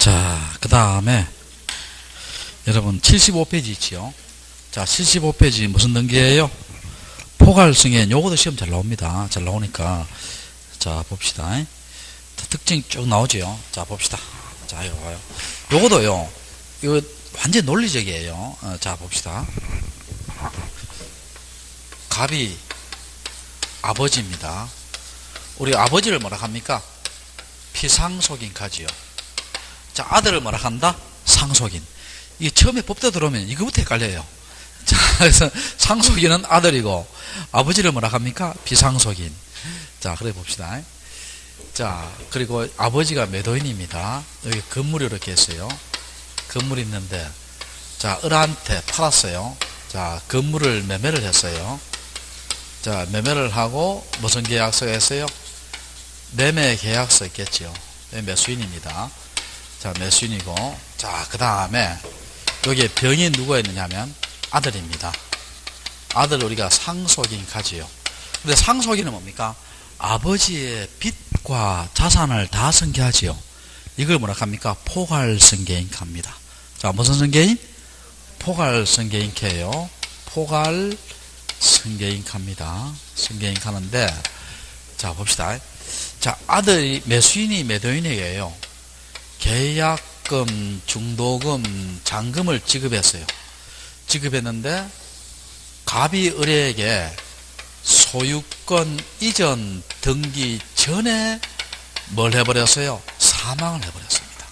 자, 그 다음에 여러분 75페이지 있지요. 자, 75페이지 무슨 등기예요? 포괄승인. 요것도 시험 잘 나옵니다. 잘 나오니까 자 봅시다. 자, 특징 쭉 나오죠. 자 봅시다. 자 이거 봐요. 요것도요, 이거 완전 논리적이에요. 자 봅시다. 갑이 아버지입니다. 우리 아버지를 뭐라 합니까? 피상속인 가지요. 자, 아들을 뭐라 한다? 상속인. 이게 처음에 법대 들어오면 이거부터 헷갈려요. 자, 그래서 상속인은 아들이고 아버지를 뭐라 합니까? 비상속인. 자, 그래 봅시다. 자, 그리고 아버지가 매도인입니다. 여기 건물이 이렇게 있어요. 건물이 있는데, 자, 을한테 팔았어요. 자, 건물을 매매를 했어요. 자, 매매를 하고 무슨 계약서가 있어요? 매매 계약서 있겠죠. 매수인입니다. 자, 매수인이고, 자, 그 다음에 여기에 병이 누가 있느냐면 아들입니다. 아들 우리가 상속인 가지요. 근데 상속인은 뭡니까? 아버지의 빚과 자산을 다 승계하지요. 이걸 뭐라 합니까? 포괄승계인카입니다. 자, 무슨 승계인? 포괄승계인카예요. 포괄승계인카입니다. 승계인카인데, 자 봅시다. 자, 아들이 매수인이 매도인에게요, 계약금, 중도금, 잔금을 지급했어요. 지급했는데 갑이 을에게 소유권 이전 등기 전에 뭘 해버렸어요? 사망을 해버렸습니다.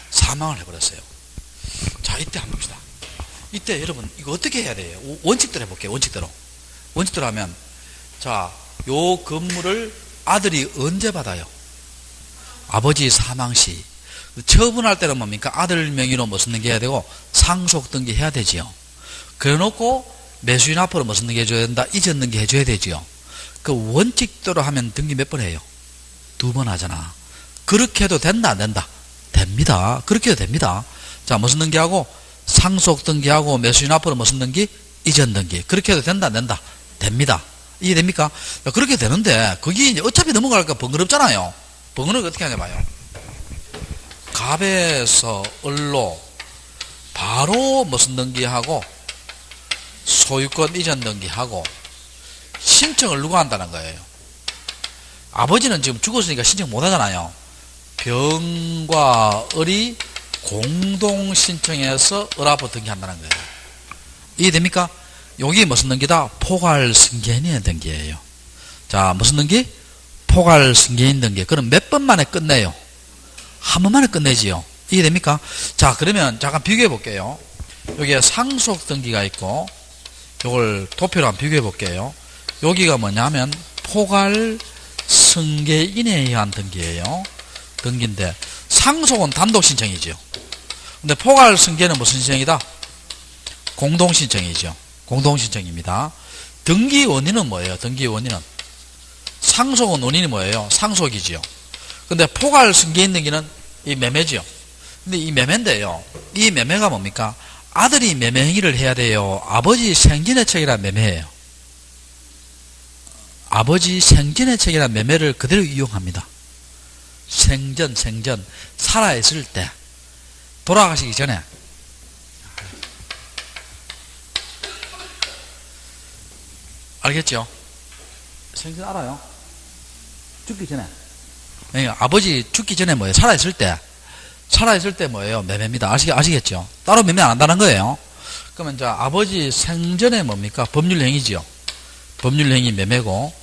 사망을 해버렸어요. 자, 이때 한번 봅시다. 이때 여러분 이거 어떻게 해야 돼요? 원칙대로 해볼게요. 원칙대로 하면, 자, 요 건물을 아들이 언제 받아요? 아버지 사망시. 처분할 때는 뭡니까? 아들 명의로 무슨 등기 해야 되고 상속 등기 해야 되지요. 그래 놓고 매수인 앞으로 무슨 등기 해줘야 된다? 이전 등기 해줘야 되지요. 그 원칙대로 하면 등기 몇 번 해요? 2번 하잖아. 그렇게 해도 된다 안 된다? 됩니다. 그렇게 해도 됩니다. 자, 무슨 등기하고? 상속 등기하고 매수인 앞으로 무슨 등기? 이전 등기. 그렇게 해도 된다 안 된다? 됩니다. 이해됩니까? 그렇게 되는데 그게 이제 어차피 넘어갈까 번거롭잖아요. 번거롭게 어떻게 하냐 봐요. 갑에서 을로 바로 무슨 등기하고 소유권 이전 등기하고 신청을 누가 한다는 거예요? 아버지는 지금 죽었으니까 신청 못 하잖아요. 병과 을이 공동 신청해서 을 앞으로 등기한다는 거예요. 이해됩니까? 여기 무슨 등기다? 포괄승계인의 등기예요. 자, 무슨 등기? 포괄승계인 등기. 그럼 몇 번 만에 끝내요? 한 번 만에 끝내지요. 이해됩니까? 자, 그러면 잠깐 비교해 볼게요. 여기에 상속 등기가 있고, 요걸 도표로 한번 비교해 볼게요. 여기가 뭐냐면 포괄승계인에 의한 등기예요. 등기인데 상속은 단독 신청이죠. 근데 포괄승계는 무슨 신청이다? 공동 신청이죠. 공동 신청입니다. 등기 원인은 뭐예요? 등기 원인은 상속은 원인이 뭐예요? 상속이지요. 근데 포괄승계인 등기는 이 매매지요. 근데 이 매매인데요, 이 매매가 뭡니까? 아들이 매매 행위를 해야 돼요? 아버지 생전의 책이란 매매예요? 아버지 생전의 책이란 매매를 그대로 이용합니다. 생전 살아있을 때, 돌아가시기 전에. 알겠죠? 생전 알아요? 죽기 전에. 아버지 죽기 전에 뭐예요? 살아있을 때 뭐예요? 매매입니다. 아시겠죠? 따로 매매 안 한다는 거예요. 그러면 자, 아버지 생전에 뭡니까? 법률행위지요. 법률행위 매매고,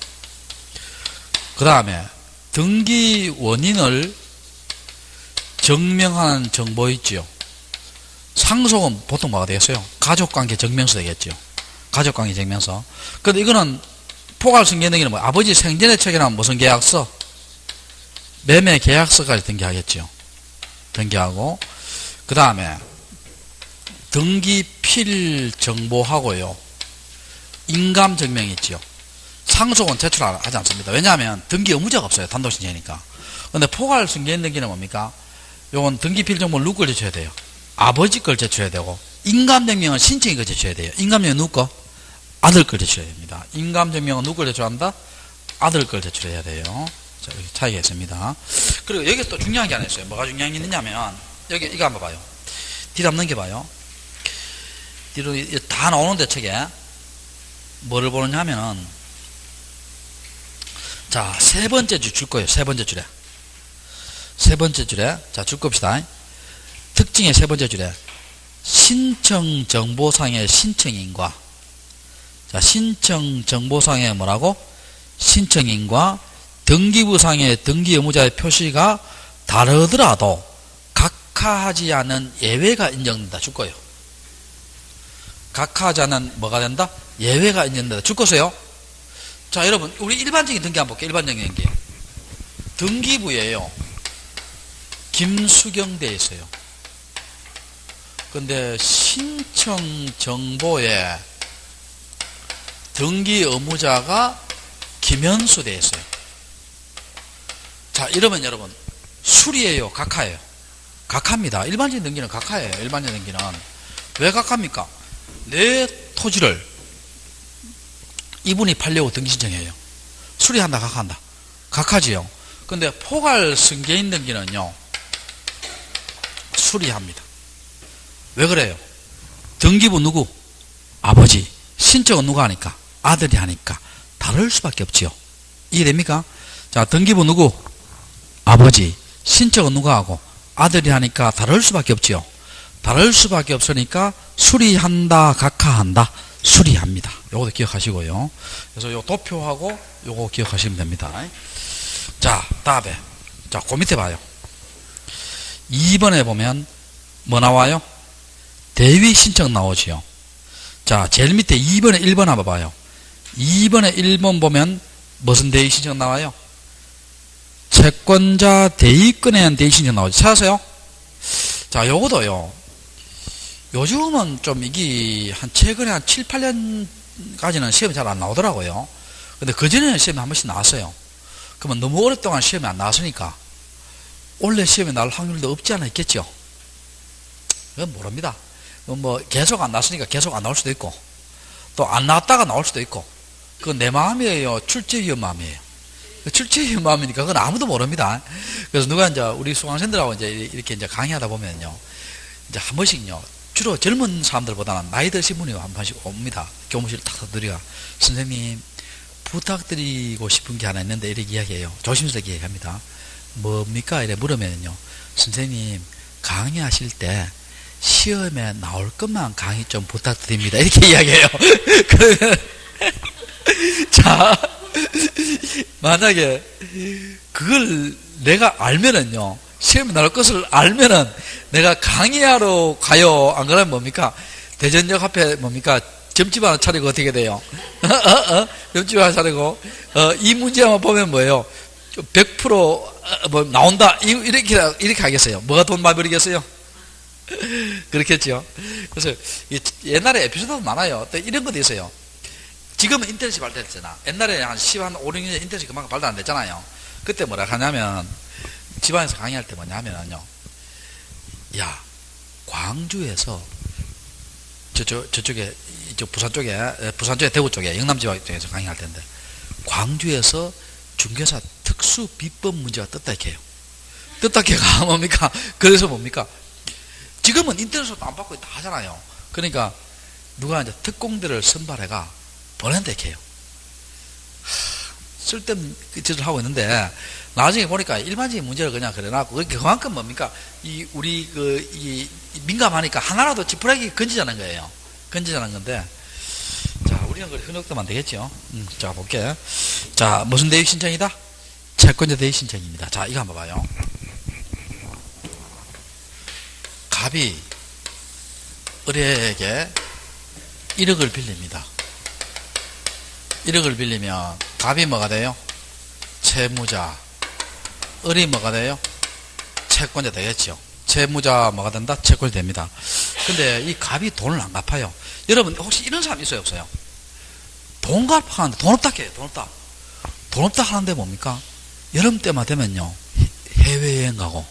그 다음에 등기 원인을 증명하는 정보 있지요. 상속은 보통 뭐가 되겠어요? 가족관계 증명서 되겠죠. 가족관계 증명서. 근데 이거는 포괄승계 등기는 뭐 아버지 생전의 책이나 무슨 계약서? 매매 계약서까지 등기하겠죠. 등기하고, 그 다음에 등기필 정보하고요, 인감 증명이 있죠. 상속은 제출하지 않습니다. 왜냐하면 등기 의무자가 없어요. 단독 신청이니까. 근데 포괄승계인 등기는 뭡니까? 요건 등기필 정보를 누구 걸 제출해야 돼요? 아버지 걸 제출해야 되고, 인감 증명은 신청이 걸 제출해야 돼요. 인감 증명은 누구 거? 아들 걸 제출해야 됩니다. 인감 증명은 누구 걸 제출한다? 아들 걸 제출해야 돼요. 자, 이렇게 차이가 있습니다. 그리고 여기서 또 중요한 게 하나 있어요. 뭐가 중요한 게 있느냐면, 여기 이거 한번 봐요. 뒤로 한번 넘겨봐요. 뒤로 다 나오는데 책에 뭐를 보느냐 하면은 자, 세 번째 줄 거예요. 세 번째 줄에 자, 줄 겁시다. 특징의 세 번째 줄에 신청 정보상의 신청인과 자, 신청 정보상의 뭐라고? 신청인과 등기부상의 등기 의무자의 표시가 다르더라도 각하하지 않은 예외가 인정된다. 줄 거예요. 각하하지 않은 뭐가 된다? 예외가 인정된다. 줄 거세요. 자, 여러분, 우리 일반적인 등기 한번 볼게요. 일반적인 등기. 등기부에요. 김수경 돼 있어요. 근데 신청 정보에 등기 의무자가 김현수 돼 있어요. 자, 이러면 여러분, 수리예요? 각하예요? 각하입니다. 일반적인 등기는 각하예요. 일반적인 등기는. 왜 각하입니까? 내 토지를 이분이 팔려고 등기 신청해요. 수리한다, 각하한다. 각하지요. 근데 포괄 승계인 등기는요, 수리합니다. 왜 그래요? 등기부 누구? 아버지. 신청은 누가 하니까? 아들이 하니까. 다를 수밖에 없지요. 이해됩니까? 자, 등기부 누구? 아버지. 신청은 누가 하고? 아들이 하니까 다를 수밖에 없지요. 다를 수밖에 없으니까 수리한다, 각하한다. 수리합니다. 요것도 기억하시고요. 그래서 요 도표하고 요거 기억하시면 됩니다. 자, 다음에. 자, 그 밑에 봐요. 2번에 보면 뭐 나와요? 대위 신청 나오지요. 자, 제일 밑에 2번에 1번 한번 봐요. 2번에 1번 보면 무슨 대위 신청 나와요? 채권자 대위권에 대한 대위 신청 나오죠. 찾았어요? 자, 요거도요. 요즘은 좀 이게 최근에 한 7, 8년까지는 시험이 잘 안 나오더라고요. 근데 그전에는 시험이 한 번씩 나왔어요. 그러면 너무 오랫동안 시험이 안 나왔으니까 원래 시험에 나올 확률도 없지 않아 있겠죠. 그건 모릅니다. 뭐 계속 안 나왔으니까 계속 안 나올 수도 있고 또 안 나왔다가 나올 수도 있고 그건 내 마음이에요. 출제위원 마음이에요. 출제위원 마음이니까 그건 아무도 모릅니다. 그래서 누가 이제 우리 수강생들하고 이제 이렇게 이제 강의하다 보면요. 이제 한 번씩요. 주로 젊은 사람들보다는 나이 드신 분이 한 번씩 옵니다. 교무실을 탁 들이가 선생님 부탁드리고 싶은 게 하나 있는데 이렇게 이야기해요. 조심스럽게 얘기합니다. 뭡니까? 이래 물으면요. 선생님 강의하실 때 시험에 나올 것만 강의 좀 부탁드립니다. 이렇게 이야기해요. 그러면 자, 만약에 그걸 내가 알면은요. 시험에 나올 것을 알면은 내가 강의하러 가요. 안 그러면 뭡니까? 대전역 앞에 뭡니까? 점집 하나 차리고 어떻게 돼요? 점집 하나 차리고 이 문제만 보면 뭐예요? 100% 뭐 나온다. 이렇게 하겠어요. 뭐가 돈 많이 벌이겠어요? 그렇겠죠. 그래서 옛날에 에피소드도 많아요. 또 이런 것도 있어요. 지금은 인터넷이 발달했잖아. 옛날에 한 5, 6년 인터넷이 그만큼 발달 안 됐잖아요. 그때 뭐라 하냐면 집안에서 강의할 때 뭐냐면요. 야, 광주에서 저쪽에 부산 쪽에 대구 쪽에 영남 지방 쪽에서 강의할 텐데 광주에서 중개사 특수 비법 문제가 떴다 이렇게 해요. 떴다 이렇게가 뭡니까? 그래서 뭡니까? 지금은 인터넷으로 안 받고 다 하잖아요. 그러니까 누가 이제 특공대를 선발해가 보낸다 이렇게 해요. 쓸데없는 짓을 하고 있는데 나중에 보니까 일반적인 문제를 그냥 그래놨고 그만큼 뭡니까? 우리 민감하니까 하나라도 지푸라기 건지자는 거예요. 건지자는 건데 자, 우리는 그래 현혹되면 안 되겠죠. 자, 볼게. 자, 무슨 대위 신청이다? 채권자 대위 신청입니다. 자, 이거 한번 봐요. 갑이 을에게 1억을 빌립니다. 1억을 빌리면 갑이 뭐가 돼요? 채무자. 을이 뭐가 돼요? 채권자 되겠죠. 채무자 뭐가 된다? 채권이 됩니다. 근데 이 갑이 돈을 안 갚아요. 여러분 혹시 이런 사람 있어요? 없어요? 돈 갚아가는데 돈 없다 해요. 돈 없다. 돈 없다 하는데 뭡니까? 여름 때만 되면요. 해외여행 가고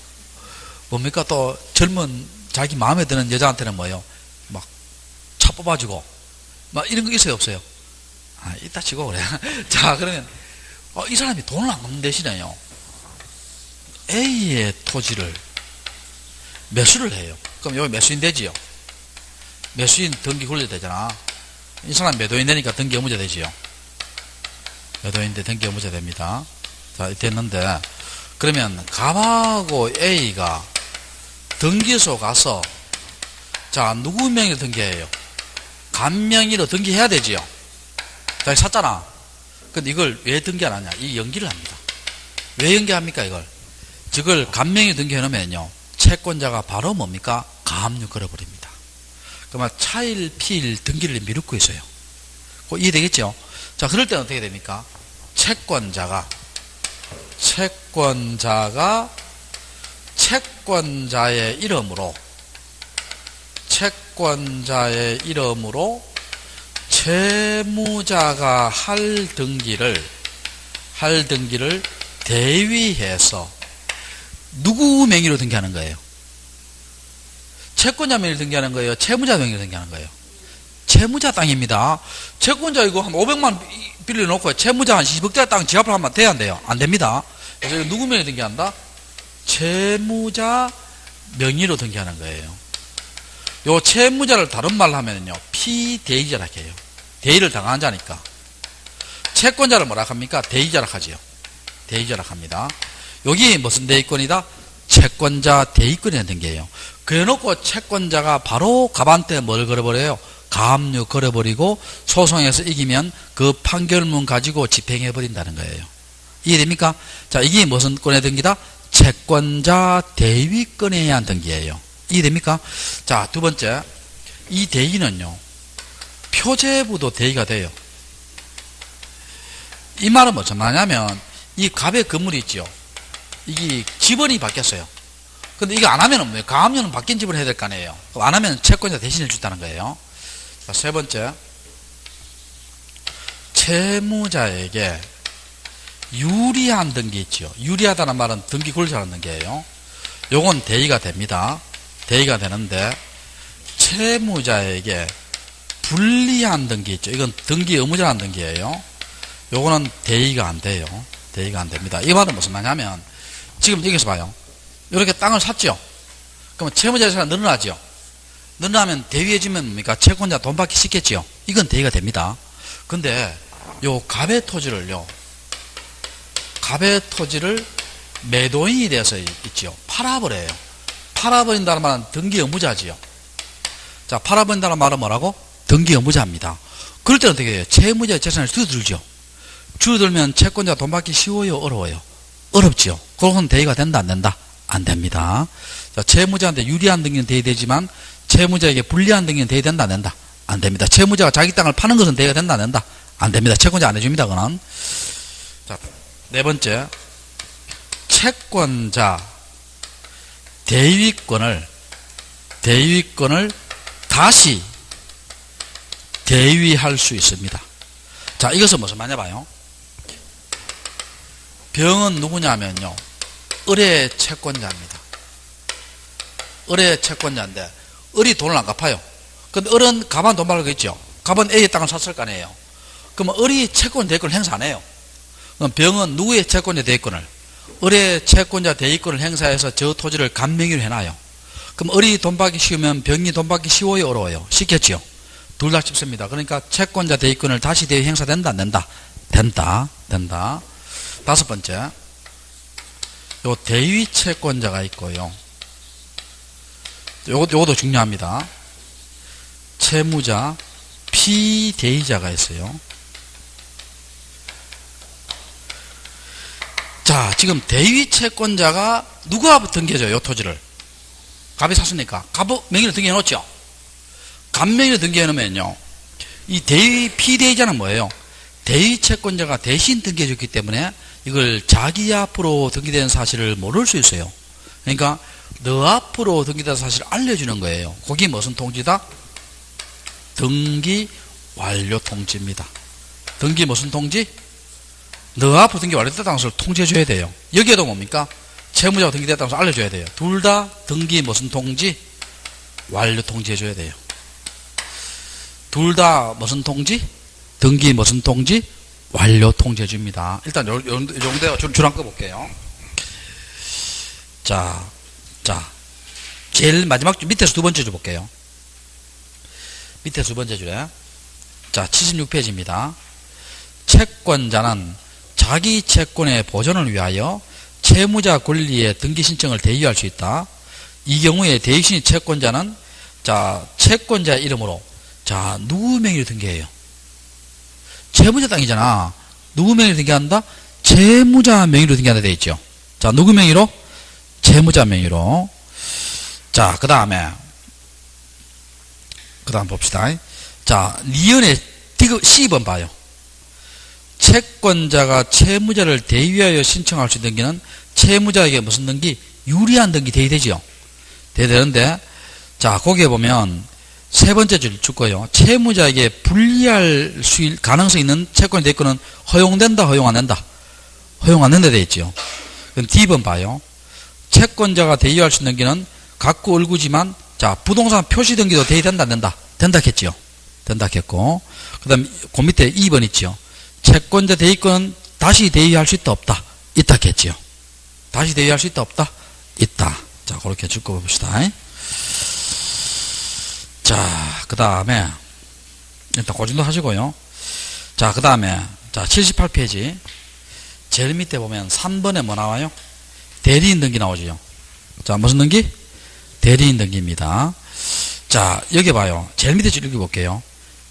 뭡니까? 또 젊은 자기 마음에 드는 여자한테는 뭐예요? 막 차 뽑아주고 막 이런 거 있어요? 없어요? 아, 이따 치고 그래. 자, 그러면 이 사람이 돈을 안 갚는 대신에요. A의 토지를 매수를 해요. 그럼 여기 매수인 되지요. 매수인 등기 굴려야 되잖아. 이 사람 매도인 되니까 등기 의무자 되지요. 매도인데 등기 의무자 됩니다. 자, 됐는데, 그러면 갑하고 A가 등기소 가서, 자, 누구 명의로 등기해요? 갑 명의로 등기해야 되지요. 자, 샀잖아. 근데 이걸 왜 등기 안 하냐? 이 연기를 합니다. 왜 연기합니까, 이걸? 저걸 갑 명의로 등기해 놓으면요, 채권자가 바로 뭡니까? 가압류 걸어버립니다. 그러면 차일, 피일 등기를 미루고 있어요. 이해되겠죠? 자, 그럴 때는 어떻게 됩니까? 채권자가 채권자의 이름으로 채무자가 할 등기를 대위해서 누구 명의로 등기하는 거예요? 채권자 명의로 등기하는 거예요? 채무자 명의로 등기하는 거예요? 채무자 땅입니다. 채권자 이거 한 500만 빌려놓고 채무자 한 20억짜리 땅 지합을 하면 돼야 안 돼요? 안 됩니다. 그래서 이거 누구 명의로 등기한다? 채무자 명의로 등기하는 거예요. 요 채무자를 다른 말로 하면요, 피대의자라 해요. 대의를 당한 자니까. 채권자를 뭐라 합니까? 대의자라 하지요. 대의자라 합니다. 여기 무슨 대의권이다? 채권자 대의권이라는 등기예요. 그래놓고 채권자가 바로 갑한테 뭘 걸어버려요? 가압류 걸어버리고 소송에서 이기면 그 판결문 가지고 집행해버린다는 거예요. 이해됩니까? 자, 이게 무슨 권의 등기다? 채권자 대위권에 의한 등기예요. 이해됩니까? 자, 두 번째, 이 대위는요, 표제부도 대위가 돼요. 이 말은 무슨 말이냐면, 이 갑의 건물이 있죠. 이게 지번이 바뀌었어요. 근데 이거 안 하면은 뭐예요? 가압류는 바뀐 지번을 해야 될 거 아니에요. 안 하면 채권자 대신 해준다는 거예요. 자, 세 번째, 채무자에게 유리한 등기 있죠. 유리하다는 말은 등기 굴려하는 등기예요. 요건 대위가 됩니다. 대위가 되는데, 채무자에게 불리한 등기 있죠. 이건 등기 의무자라는 등기예요. 요거는 대위가 안 돼요. 대위가 안 됩니다. 이 말은 무슨 말이냐면, 지금 여기서 봐요. 이렇게 땅을 샀죠. 그러면 채무자 재산이 늘어나죠. 늘어나면 대위해지면 뭡니까? 채권자 돈 받기 쉽겠지요. 이건 대위가 됩니다. 근데 요 갑의 토지를 매도인이 돼서 있죠. 팔아버려요. 팔아버린다는 말은 등기 의무자지요. 자, 팔아버린다는 말은 뭐라고? 등기 의무자입니다. 그럴 때는 어떻게 해요? 채무자의 재산을 줄어들죠. 줄어들면 채권자 돈 받기 쉬워요? 어려워요? 어렵지요. 그건 대위가 된다? 안 된다? 안 됩니다. 자, 채무자한테 유리한 등기는 대위되지만 채무자에게 불리한 등기는 대위된다? 안 된다? 안 됩니다. 채무자가 자기 땅을 파는 것은 대위가 된다? 안 된다? 안 됩니다. 채권자 안 해줍니다. 그건. 자, 네 번째, 채권자 대위권을 다시 대위할 수 있습니다. 자, 이것은 무슨 말이냐 봐요. 병은 누구냐면요, 을의 채권자입니다. 을의 채권자인데 을이 돈을 안 갚아요. 근데 을은 갑은 돈 받을 거 있죠. 갑은 A의 땅을 샀을 거 아니에요. 그러면 을이 채권 대위권을 행사 안 해요. 그럼 병은 누구의 채권자 대위권을? 을의 채권자 대위권을 행사해서 저 토지를 갑 명의로 해놔요. 그럼 을이 돈 받기 쉬우면 병이 돈 받기 쉬워요? 어려워요? 쉽겠지요. 둘 다 쉽습니다. 그러니까 채권자 대위권을 다시 대위 행사된다? 안 된다? 된다. 다섯 번째, 요 대위 채권자가 있고요. 요것도 중요합니다. 채무자, 피대위자가 있어요. 자, 지금 대위 채권자가 누가 등기해줘요? 요 토지를. 갑이 샀으니까. 갑 명의로 등기해 놓죠? 갑 명의로 등기해 놓으면요, 이 대위, 피대위자는 뭐예요? 대위 채권자가 대신 등기해 줬기 때문에 이걸 자기 앞으로 등기된 사실을 모를 수 있어요. 그러니까 너 앞으로 등기된 사실을 알려주는 거예요. 그게 무슨 통지다? 등기 완료 통지입니다. 등기 무슨 통지? 너 앞으로 등기 완료됐다는 것을 통지해줘야 돼요. 여기에도 뭡니까? 채무자가 등기됐다는 것을 알려줘야 돼요. 둘 다 등기 무슨 통지? 완료 통지해줘야 돼요. 둘 다 무슨 통지? 등기 무슨 통지? 완료 통지해줍니다. 일단 요 정도 줄 한꺼 볼게요. 자, 제일 마지막 줄, 밑에서 두 번째 줄 볼게요. 밑에 두 번째 줄에. 자, 76페이지입니다. 채권자는 자기 채권의 보존을 위하여 채무자 권리의 등기 신청을 대의할 수 있다. 이 경우에 대의신의 채권자는 자, 채권자 이름으로 자, 누구 명의로 등기해요? 채무자 땅이잖아. 누구 명의로 등기한다? 채무자 명의로 등기한다 되어 있죠. 자, 누구 명의로? 채무자 명의로. 자, 그 다음 봅시다. 자, 리언의 디귿 12번 봐요. 채권자가 채무자를 대위하여 신청할 수 있는 등기는 채무자에게 무슨 등기? 유리한 등기 대의되지요. 대의되는데, 자, 거기에 보면 세 번째 줄 거예요. 채무자에게 불리할 가능성이 있는 채권의 대권은 허용된다, 허용 안 된다? 허용 안 된다 되어 있죠. 그럼 D번 봐요. 채권자가 대위할 수 있는 등기는 갖고 얼구지만, 자, 부동산 표시 등기도 대위된다, 안 된다? 된다겠지요. 된다겠고. 그 다음, 그 밑에 2번 있죠. 채권자 대위권은 다시 대위할 수 있다, 없다? 있다겠지요. 다시 대위할 수 있다, 없다? 있다. 자, 그렇게 줄거 봅시다. 자, 그 다음에, 일단 고정도 하시고요. 자, 그 다음에, 자, 78페이지. 제일 밑에 보면 3번에 뭐 나와요? 대리인 등기 나오지요. 자, 무슨 등기? 대리인 등기입니다. 자, 여기 봐요. 제일 밑에 줄 읽어볼게요.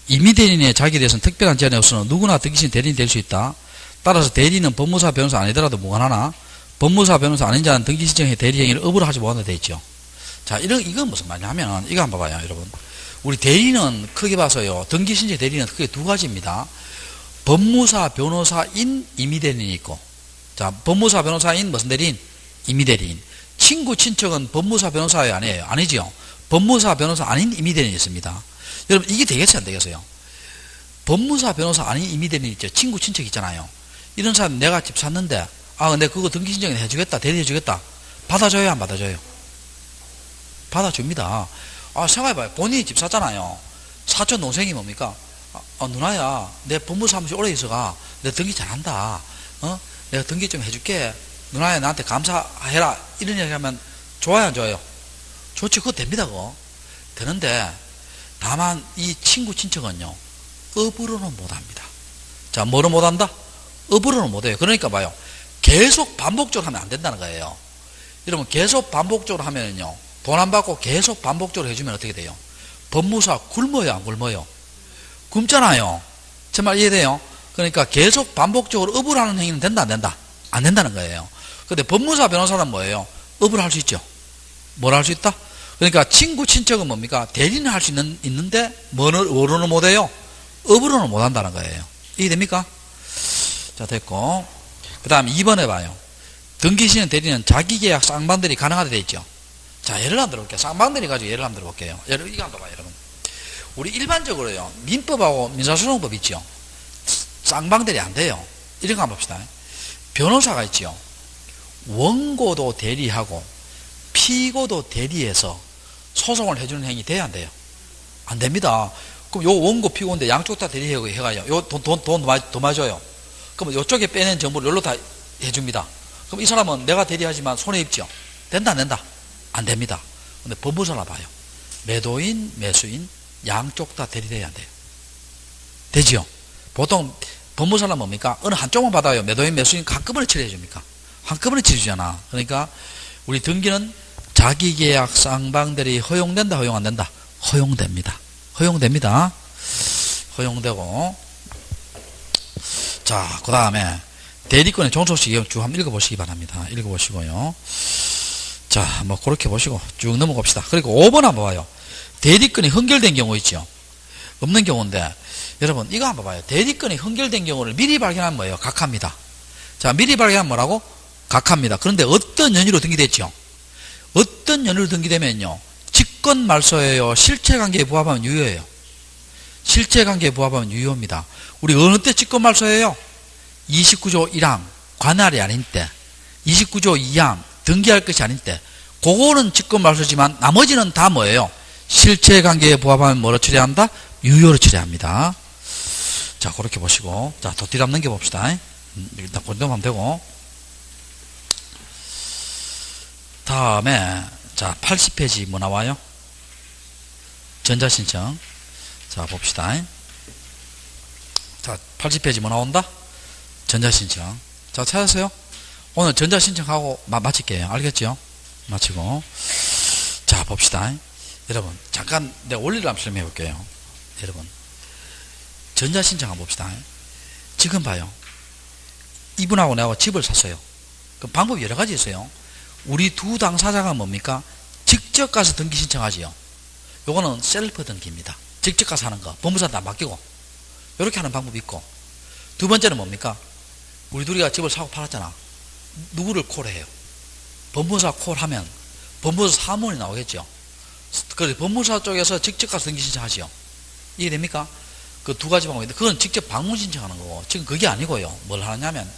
임의대리인의 자기에 대해서는 특별한 제한이 없으나 누구나 등기신 대리인이 될 수 있다. 따라서 대리인은 법무사 변호사 아니더라도 무관하나 법무사 변호사 아닌 자는 등기 신청의 대리 행위를 업으로 하지 못한다 되어 있죠. 자, 이건 무슨 말이냐면, 이거 한번 봐봐요, 여러분. 우리 대리인은 크게 봐서요, 등기 신청 대리인은 크게 두 가지입니다. 법무사 변호사인 임의대리인이 있고, 자, 법무사 변호사인 무슨 대리인? 임의대리인. 친구 친척은 법무사 변호사예요, 아니에요? 아니지요. 법무사 변호사 아닌 임의대리인이 있습니다. 여러분, 이게 되겠어요, 안 되겠어요? 법무사 변호사 아닌 임의대리인 있죠. 친구 친척 있잖아요. 이런 사람 내가 집 샀는데, 아, 근데 그거 등기 신청 해주겠다, 대리해주겠다. 받아줘요, 안 받아줘요? 받아줍니다. 아, 생각해봐요. 본인이 집 샀잖아요. 사촌 동생이 뭡니까? 누나야, 내 법무사무실 오래 있어가. 내 등기 잘한다. 내가 등기 좀 해줄게. 누나야, 나한테 감사해라. 이런 얘기 하면 좋아요, 안 좋아요? 좋지, 그거 됩니다, 그거. 되는데, 다만, 이 친구, 친척은요, 업으로는 못합니다. 자, 뭐로 못한다? 업으로는 못해요. 그러니까 봐요. 계속 반복적으로 하면 안 된다는 거예요. 여러분, 계속 반복적으로 하면은요, 돈 안 받고 계속 반복적으로 해주면 어떻게 돼요? 법무사 굶어요, 안 굶어요? 굶잖아요. 정말 이해돼요? 그러니까 계속 반복적으로 업을 하는 행위는 된다, 안 된다? 안 된다는 거예요. 근데 법무사 변호사는 뭐예요? 업을 할 수 있죠. 뭘 할 수 있다? 그러니까 친구, 친척은 뭡니까? 대리는 할 수 있는데, 뭐로는 못해요? 업으로는 못한다는 거예요. 이해됩니까? 자, 됐고. 그 다음 2번에 봐요. 등기시는 대리는 자기계약 쌍방들이 가능하다 되어 있죠. 자, 예를 한번 들어볼게요. 쌍방들이 가지고 예를 한번 들어볼게요. 이거 한번 봐요, 여러분. 우리 일반적으로요, 민법하고 민사소송법 있죠. 쌍방들이 안 돼요. 이런 거 한번 봅시다. 변호사가 있죠. 원고도 대리하고 피고도 대리해서 소송을 해주는 행위 돼야 안 돼요? 안 됩니다. 그럼 요 원고 피고인데 양쪽 다 대리하고 해가요. 요 돈 많이 줘요. 그럼 요쪽에 빼낸 정보를 요로 다 해줍니다. 그럼 이 사람은 내가 대리하지만 손해 입죠. 된다, 안 된다? 안 됩니다. 근데 법무사라 봐요. 매도인, 매수인, 양쪽 다 대리돼야 안 돼요. 되지요? 보통 법무사는 뭡니까? 어느 한쪽만 받아요. 매도인, 매수인 한꺼번에 처리해 줍니까? 한꺼번에 처리해 주잖아. 그러니까 우리 등기는 자기계약 쌍방들이 허용된다, 허용 안 된다? 허용됩니다. 허용됩니다. 허용되고. 자, 그 다음에 대리권의 종속시기 쭉 한번 읽어보시기 바랍니다. 읽어보시고요. 자, 뭐 그렇게 보시고 쭉 넘어갑시다. 그리고 5번 한번 봐요. 대리권이 흥결된 경우 있죠. 없는 경우인데, 여러분 이거 한번 봐요. 대리권이 흥결된 경우를 미리 발견하면 뭐예요? 각하입니다. 자, 미리 발견하면 뭐라고? 각하입니다. 그런데 어떤 연유로 등기됐죠? 어떤 연유로 등기되면요, 직권 말소예요, 실체관계에 부합하면 유효예요? 실체관계에 부합하면 유효입니다. 우리 어느 때 직권 말소예요? 29조 1항 관할이 아닌 때, 29조 2항 등기할 것이 아닌 때, 그거는 직권 말소지만 나머지는 다 뭐예요? 실체관계에 부합하면 뭐로 처리한다? 유효로 처리합니다. 자, 그렇게 보시고, 자, 도띠 담는 게 봅시다. 일단 고정하면 되고. 다음에, 자, 80페이지 뭐 나와요? 전자신청. 자, 봅시다. 자, 80페이지 뭐 나온다? 전자신청. 자, 찾았어요? 오늘 전자신청하고 마칠게요. 알겠죠? 마치고. 자, 봅시다. 여러분, 잠깐 내가 원리를 한번 설명해 볼게요. 여러분, 전자신청 한번 봅시다. 지금 봐요. 이분하고 내가 집을 샀어요. 그 방법이 여러 가지 있어요. 우리 두 당사자가 뭡니까? 직접 가서 등기 신청하지요. 요거는 셀프 등기입니다. 직접 가서 하는 거. 법무사한테 안 맡기고. 이렇게 하는 방법이 있고. 두 번째는 뭡니까? 우리 둘이가 집을 사고 팔았잖아. 누구를 콜해요? 법무사 콜하면 법무사 사무원이 나오겠죠. 그래서 법무사 쪽에서 직접 가서 등기 신청하지요. 이해됩니까? 그 두 가지 방법인데 그건 직접 방문 신청하는 거고 지금 그게 아니고요. 뭘 하냐면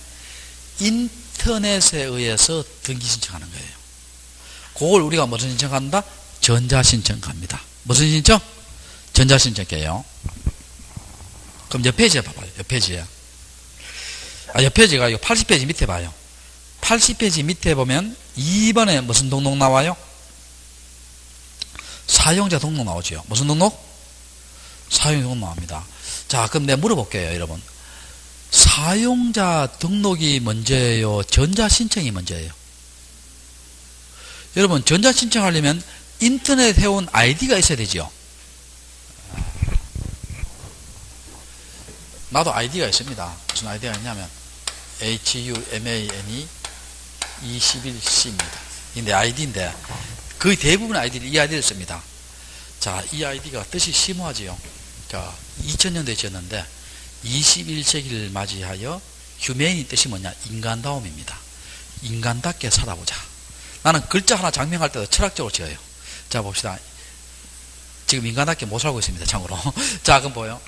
인터넷에 의해서 등기 신청하는 거예요. 그걸 우리가 무슨 신청한다? 전자신청 갑니다. 무슨 신청? 전자신청이에요. 그럼 옆 페이지에 봐봐요. 옆 페이지에. 옆 페이지가 이거 80페이지 밑에 봐요. 80페이지 밑에 보면 2번에 무슨 등록 나와요? 사용자 등록 나오죠. 무슨 등록? 사용자 등록 나옵니다. 자, 그럼 내가 물어볼게요, 여러분. 사용자 등록이 먼저예요? 전자신청이 먼저예요? 여러분, 전자신청하려면 인터넷 회원 아이디가 있어야 되죠. 나도 아이디가 있습니다. 무슨 아이디가 있냐면 HUMANE 21C입니다. 이 내 아이디인데 거의 대부분 아이디를 이 아이디를 씁니다. 자, 이 아이디가 뜻이 심오하지요. 자, 2000년도에 지었는데 21세기를 맞이하여 휴메인이 뜻이 뭐냐? 인간다움입니다. 인간답게 살아보자. 나는 글자 하나 장명할 때도 철학적으로 지어요. 자, 봅시다. 지금 인간답게 못 살고 있습니다. 참고로. 자, 그럼 보여.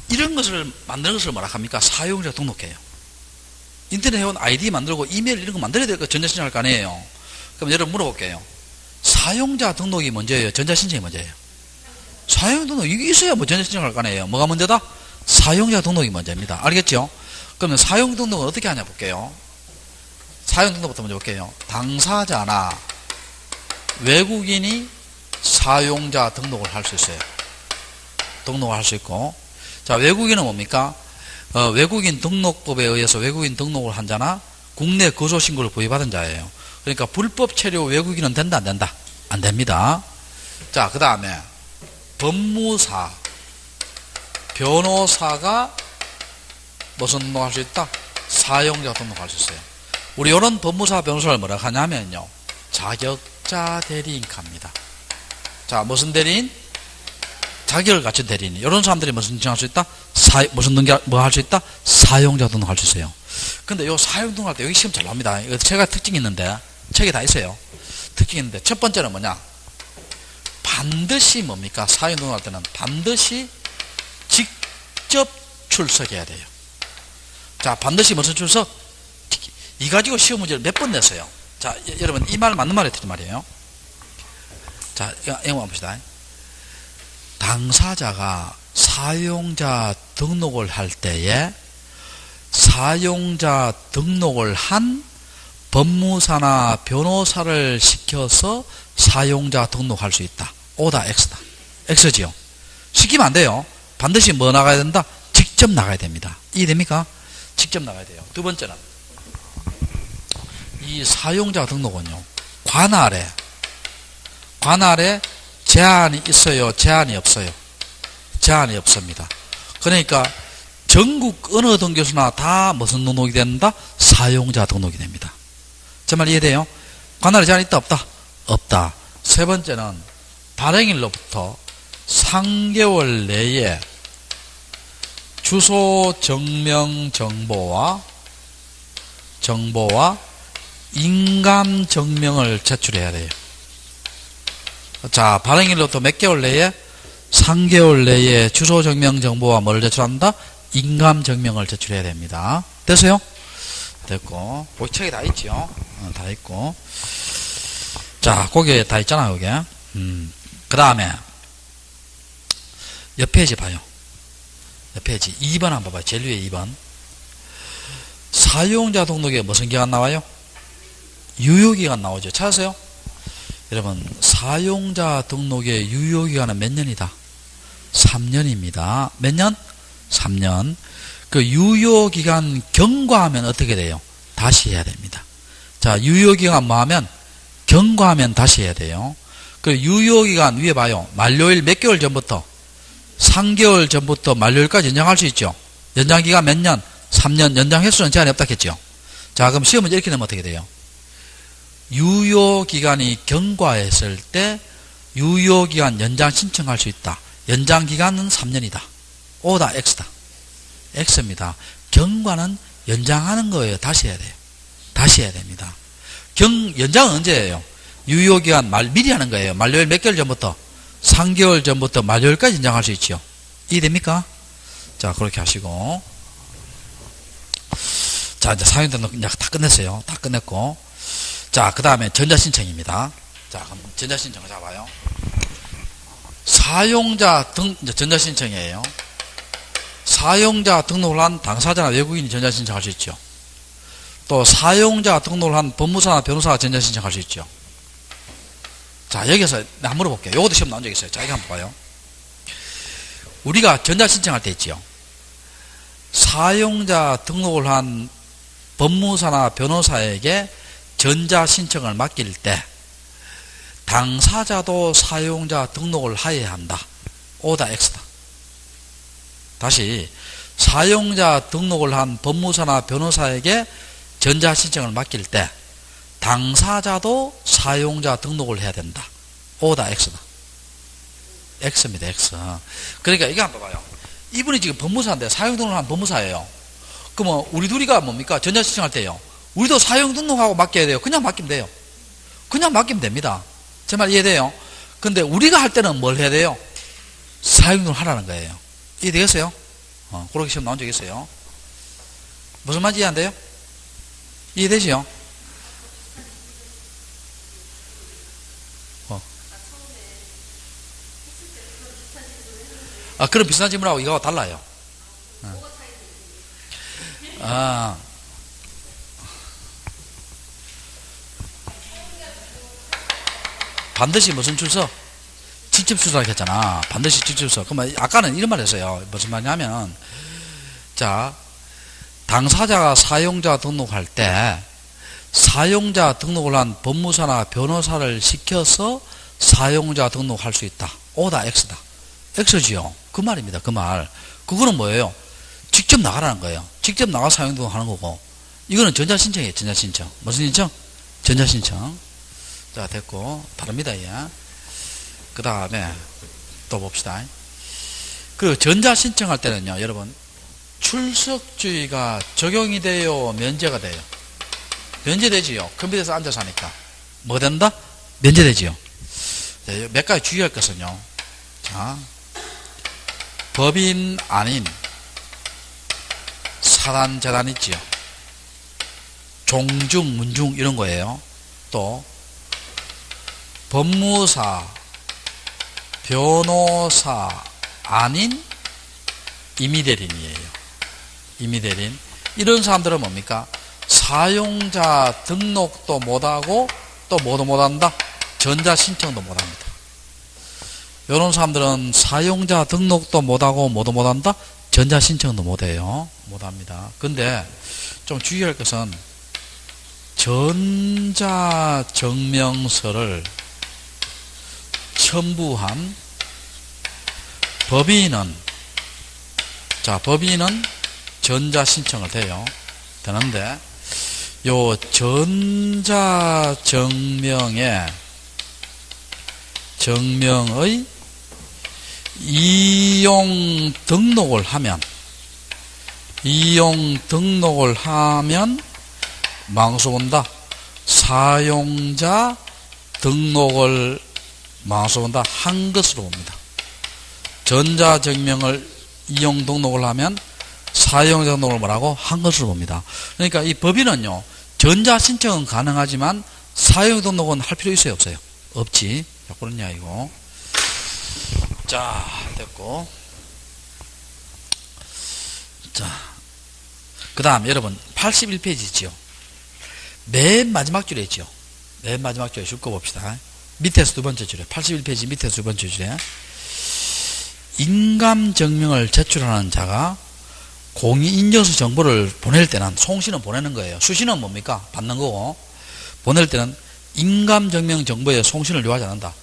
이런 것을 만드는 것을 뭐라 합니까? 사용자 등록해요. 인터넷 회원 아이디 만들고 이메일 이런 거 만들어야 될 거 전자신청 할 거 아니에요. 그럼 여러분 물어볼게요. 사용자 등록이 먼저예요? 전자신청이 먼저예요? 사용자 등록 이게 있어야 뭐 전자신청 할 거 아니에요. 뭐가 먼저다? 사용자 등록이 먼저입니다. 알겠죠? 그러면 사용 등록은 어떻게 하냐 볼게요. 사용 등록부터 먼저 볼게요. 당사자나 외국인이 사용자 등록을 할 수 있어요. 등록을 할 수 있고. 자, 외국인은 뭡니까? 외국인 등록법에 의해서 외국인 등록을 한 자나 국내 거주신고를 부여받은 자예요. 그러니까 불법 체류 외국인은 된다, 안 된다? 안 됩니다. 자, 그 다음에 법무사, 변호사가 무슨 등록할 수 있다? 사용자 등록할 수 있어요. 우리 이런 법무사, 변호사를 뭐라 하냐면요, 자격자 대리인카입니다. 자, 무슨 대리인? 자격을 갖춘 대리인. 이런 사람들이 무슨 신청할 수 있다? 무슨 등록, 뭐 할 수 있다? 사용자 등록할 수 있어요. 근데 요 사용 등록할 때 여기 시험 잘 나옵니다. 이거 제가 특징이 있는데, 책에 다 있어요. 특징이 있는데, 첫 번째는 뭐냐? 반드시 뭡니까? 사용 등록할 때는 반드시 직접 출석해야 돼요. 자, 반드시 무슨 출석? 이 가지고 시험 문제를 몇 번 냈어요. 자, 여러분, 이 말 맞는 말이 틀린 말이에요. 자, 영어 봅시다. 당사자가 사용자 등록을 할 때에 사용자 등록을 한 법무사나 변호사를 시켜서 사용자 등록할 수 있다. O다, X다. X지요. 시키면 안 돼요. 반드시 뭐 나가야 된다? 직접 나가야 됩니다. 이해됩니까? 직접 나가야 돼요. 두 번째는 이 사용자 등록은요, 관할에 제한이 있어요? 제한이 없어요? 제한이 없습니다. 그러니까 전국 어느 등교수나 다 무슨 등록이 된다? 사용자 등록이 됩니다. 제 말 이해돼요? 관할에 제한이 있다, 없다? 없다. 세 번째는 발행일로부터 3개월 내에 주소 증명 정보와 인감 증명을 제출해야 돼요. 자, 발행일로부터 몇 개월 내에? 3개월 내에 주소 증명 정보와 뭐를 제출한다? 인감 증명을 제출해야 됩니다. 됐어요? 됐고. 거기 책에 다 있죠? 다 있고. 자, 거기에 다 있잖아요, 여기. 그 다음에, 옆 페이지 봐요. 옆 페이지. 2번 한번 봐봐요. 제일 위에 2번. 사용자 등록에 무슨 기간 나와요? 유효기간 나오죠. 찾으세요? 여러분, 사용자 등록의 유효기간은 몇 년이다? 3년입니다. 몇 년? 3년. 그 유효기간 경과하면 어떻게 돼요? 다시 해야 됩니다. 자, 유효기간 뭐 하면? 경과하면 다시 해야 돼요. 그 유효기간 위에 봐요. 만료일 몇 개월 전부터? 3개월 전부터 만료일까지 연장할 수 있죠. 연장기간 몇 년? 3년. 연장 횟수는 제한이 없다 했죠. 자, 그럼 시험은 이렇게 되면 어떻게 돼요? 유효기간이 경과했을 때 유효기간 연장 신청할 수 있다. 연장기간은 3년이다. O다 X다. X입니다. 경과는 연장하는 거예요. 다시 해야 돼요. 다시 해야 됩니다. 연장은 언제예요? 유효기간 미리 하는 거예요. 만료일 몇 개월 전부터? 3개월 전부터 만료일까지 연장할 수 있죠. 이해됩니까? 자, 그렇게 하시고. 자, 이제 사용등록 이제 다 끝냈어요. 다 끝냈고. 자, 그 다음에 전자신청입니다. 자, 그럼 전자신청을 잡아요. 이제 전자신청이에요. 사용자 등록을 한 당사자나 외국인이 전자신청할 수 있죠. 또 사용자 등록을 한 법무사나 변호사가 전자신청할 수 있죠. 자, 여기서 내가 물어볼게요. 요것도 시험 나온 적 있어요. 자, 이거 한번 봐요. 우리가 전자신청할 때 있지요. 사용자 등록을 한 법무사나 변호사에게 전자신청을 맡길 때 당사자도 사용자 등록을 하여야 한다. O다 X다. 다시 사용자 등록을 한 법무사나 변호사에게 전자신청을 맡길 때 당사자도 사용자 등록을 해야 된다. O다 X다. X입니다. X. 그러니까 이거 한번 봐요. 이분이 지금 법무사인데 사용 등록을 한 법무사예요. 그러면 우리 둘이가 뭡니까? 전자신청할 때요. 우리도 사용 등록하고 맡겨야 돼요. 그냥 맡기면 돼요. 그냥 맡기면 됩니다. 제 말 이해돼요? 근데 우리가 할 때는 뭘 해야 돼요? 사용 등록을 하라는 거예요. 이해되겠어요? 그렇게 시험 나온 적 있어요. 무슨 말인지 이해 안 돼요? 이해되시요? 그럼 비슷한 질문하고 이거하고 달라요. 반드시 무슨 출석? 직접 출석했잖아. 반드시 직접 출석. 그러면 아까는 이런 말 했어요. 무슨 말이냐면, 자, 당사자가 사용자 등록할 때 사용자 등록을 한 법무사나 변호사를 시켜서 사용자 등록할 수 있다. O다 X다. X지요. 그 말입니다. 그 말. 그거는 뭐예요? 직접 나가라는 거예요. 직접 나가 사용 등록하는 거고. 이거는 전자신청이에요. 전자신청. 무슨 신청? 전자신청. 자, 됐고. 다릅니다. 예. 그 다음에 또 봅시다. 그 전자신청할 때는요, 여러분, 출석주의가 적용이 돼요? 면제가 돼요? 면제되지요. 컴퓨터에서 앉아서 하니까. 뭐 된다? 면제되지요. 자, 몇 가지 주의할 것은요. 자, 법인 아닌 사단, 재단 있지요. 종중, 문중 이런 거예요. 또 법무사, 변호사 아닌 임의대리인이에요. 임의대리인. 이런 사람들은 뭡니까? 사용자 등록도 못하고 또 뭐도 못한다? 전자신청도 못합니다. 이런 사람들은 사용자 등록도 못하고 뭐도 못한다? 전자신청도 못해요. 못합니다. 근데 좀 주의할 것은 전자증명서를 첨부한 법인은, 자, 법인은 전자신청을 돼요. 되는데 요 전자증명의 이용 등록을 하면 망수 본다. 사용자 등록을 망수 본다. 한 것으로 봅니다. 전자증명을 이용 등록을 하면 사용자 등록을 뭐라고? 한 것으로 봅니다. 그러니까 이 법인은요, 전자신청은 가능하지만 사용 등록은 할 필요 있어요? 없어요? 없지. 자, 그런 이야기고. 자, 됐고. 자, 그 다음 여러분 81페이지 있지요. 맨 마지막 줄에 있죠. 맨 마지막 줄에 줄 거 봅시다. 밑에서 두 번째 줄에 81페이지 밑에서 두 번째 줄에 인감증명을 제출하는 자가 공인인증서 정보를 보낼 때는 송신은 보내는 거예요. 수신은 뭡니까? 받는 거고 보낼 때는 인감증명 정보에 송신을 요하지 않는다.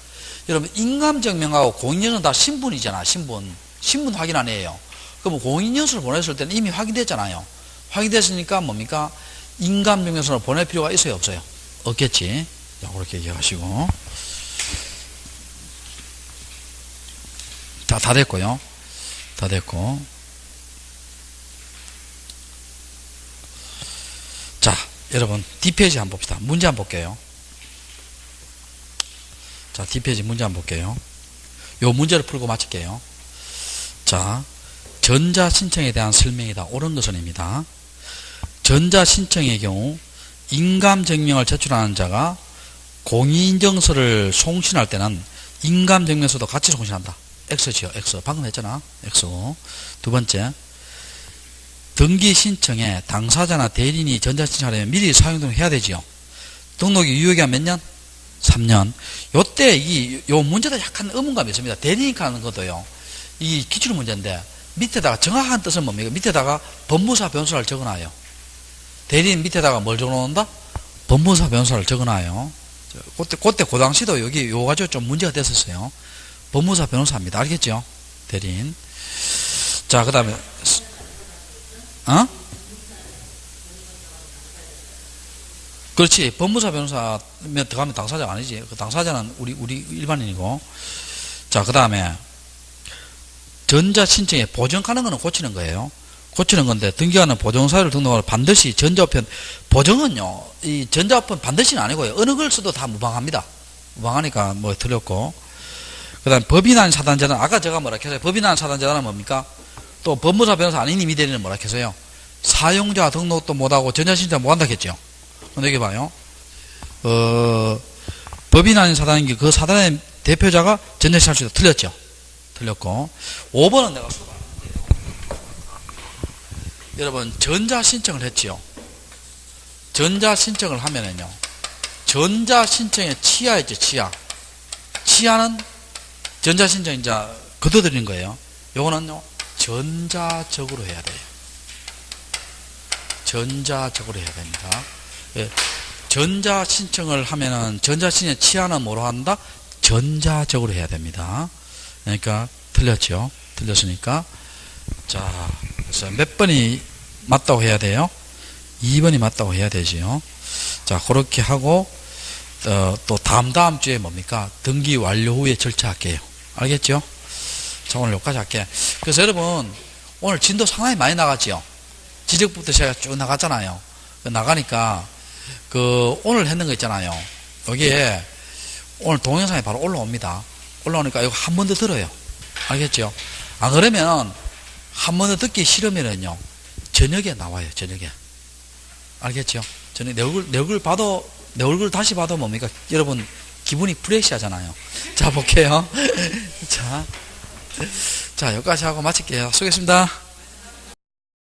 여러분 인감증명하고 공인인증서는 다 신분이잖아. 신분 확인 안 해요. 그럼 공인인증서를 보냈을 때는 이미 확인됐잖아요. 확인됐으니까 뭡니까? 인감증명서를 보낼 필요가 있어요? 없어요? 없겠지. 자, 그렇게 얘기하시고 다 됐고요. 다 됐고 자 여러분 뒷페이지 한번 봅시다. 문제 한번 볼게요. 자 뒷페이지 문제 한번 볼게요. 요 문제를 풀고 마칠게요. 자 전자신청에 대한 설명이다. 옳은 것은입니다. 전자신청의 경우 인감증명을 제출하는 자가 공인인증서를 송신할 때는 인감증명서도 같이 송신한다. X지요. X. 방금 했잖아. X고. 두 번째, 등기 신청에 당사자나 대리인이 전자신청하려면 미리 사용등록 해야 되지요. 등록이 유효기간 몇 년? 3년. 요때 요 문제도 약간 의문감이 있습니다. 대리인카 하는 것도요. 이 기출 문제인데 밑에다가 정확한 뜻은 뭡니까? 밑에다가 법무사 변호사를 적어놔요. 대리인 밑에다가 뭘 적어놓는다? 법무사 변호사를 적어놔요. 그때 그 당시도 여기 요 가지고 좀 문제가 됐었어요. 법무사 변호사입니다. 알겠죠? 대리인. 자, 그 다음에, 그렇지. 법무사 변호사면 들어가면 당사자가 아니지. 그 당사자는 우리 일반인이고. 자, 그 다음에, 전자신청에 보정하는 거는 고치는 거예요. 고치는 건데, 등기하는 보정사유를 등록하면 반드시 전자우편, 보정은요, 이 전자우편 반드시는 아니고요. 어느 걸 써도 다 무방합니다. 무방하니까 뭐 틀렸고. 그 다음에 법인한 사단자는, 아까 제가 뭐라 했어요? 법인한 사단자는 뭡니까? 또 법무사 변호사 아닌 이미 대리는 뭐라 했어요? 사용자 등록도 못하고 전자신청 못한다 했죠? 근데 여기 봐요. 법인한 사단인 게 그 사단의 대표자가 전자신청 할 수 있다. 틀렸죠? 틀렸고. 5번은 내가 여러분, 전자신청을 했지요. 전자신청을 하면은요, 전자신청의 치아 있죠, 치아. 치아는 전자신청 이제 거둬들이는 거예요. 요거는요, 전자적으로 해야 돼요. 전자적으로 해야 됩니다. 예, 전자신청을 하면은, 전자신청의 치아는 뭐로 한다? 전자적으로 해야 됩니다. 그러니까, 틀렸죠. 틀렸으니까. 자, 그래서 몇 번이 맞다고 해야 돼요? 2번이 맞다고 해야 되지요. 자, 그렇게 하고, 또 다음 주에 뭡니까? 등기 완료 후에 절차할게요. 알겠죠? 자, 오늘 여기까지 할게. 그래서 여러분, 오늘 진도 상당히 많이 나갔지요? 지적부터 제가 쭉 나갔잖아요. 나가니까, 오늘 했는 거 있잖아요. 여기에, 오늘 동영상이 바로 올라옵니다. 올라오니까 이거 한 번 더 들어요. 알겠죠? 안 그러면, 한 번 더 듣기 싫으면은요, 저녁에 나와요, 저녁에. 알겠죠? 저녁에 내 얼굴 봐도, 내 얼굴 다시 봐도 뭡니까? 여러분, 기분이 프레시 하잖아요. 자, 볼게요. 자, 여기까지 하고 마칠게요. 수고했습니다.